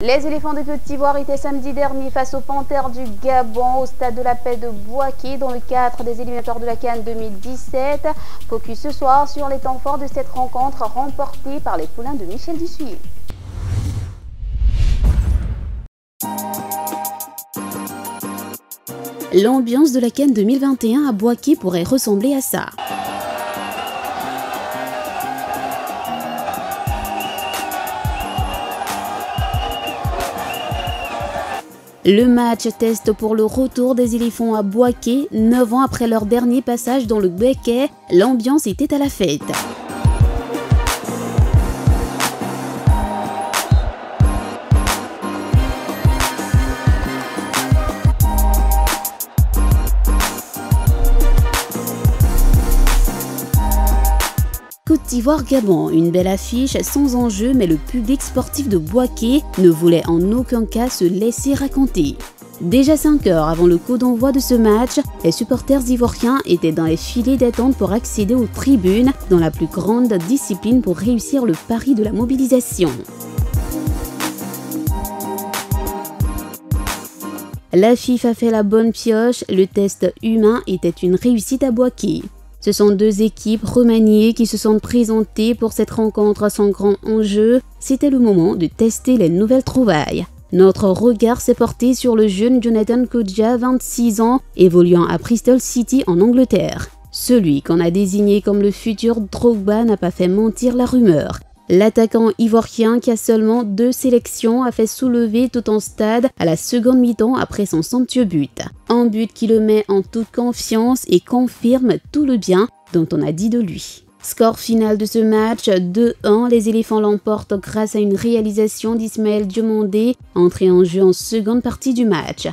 Les éléphants de Côte d'Ivoire étaient samedi dernier face aux Panthères du Gabon au stade de la Paix de Bouaké dans le cadre des éliminatoires de la CAN 2017. Focus ce soir sur les temps forts de cette rencontre remportée par les poulains de Michel Dussuyer. L'ambiance de la CAN 2021 à Bouaké pourrait ressembler à ça. Le match test pour le retour des éléphants à Bouaké, 9 ans après leur dernier passage dans le Béquet, l'ambiance était à la fête. Côte d'Ivoire-Gabon, une belle affiche sans enjeu, mais le public sportif de Bouaké ne voulait en aucun cas se laisser raconter. Déjà 5 heures avant le coup d'envoi de ce match, les supporters ivoiriens étaient dans les filets d'attente pour accéder aux tribunes, dans la plus grande discipline pour réussir le pari de la mobilisation. La FIFA fait la bonne pioche, le test humain était une réussite à Bouaké. Ce sont deux équipes remaniées qui se sont présentées pour cette rencontre sans grand enjeu. C'était le moment de tester les nouvelles trouvailles. Notre regard s'est porté sur le jeune Jonathan Kodja, 26 ans, évoluant à Bristol City en Angleterre. Celui qu'on a désigné comme le futur Drogba n'a pas fait mentir la rumeur. L'attaquant ivoirien qui a seulement 2 sélections a fait soulever tout un stade à la seconde mi-temps après son somptueux but. Un but qui le met en toute confiance et confirme tout le bien dont on a dit de lui. Score final de ce match, 2-1, les éléphants l'emportent grâce à une réalisation d'Ismaël Diomandé, entré en jeu en seconde partie du match.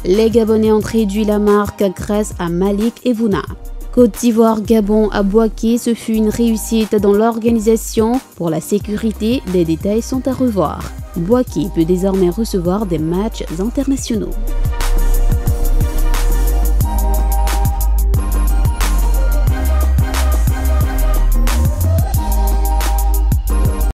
Les Gabonais ont réduit la marque grâce à Malik Evouna. Côte d'Ivoire-Gabon à Bouaké, ce fut une réussite dans l'organisation. Pour la sécurité, des détails sont à revoir. Bouaké peut désormais recevoir des matchs internationaux.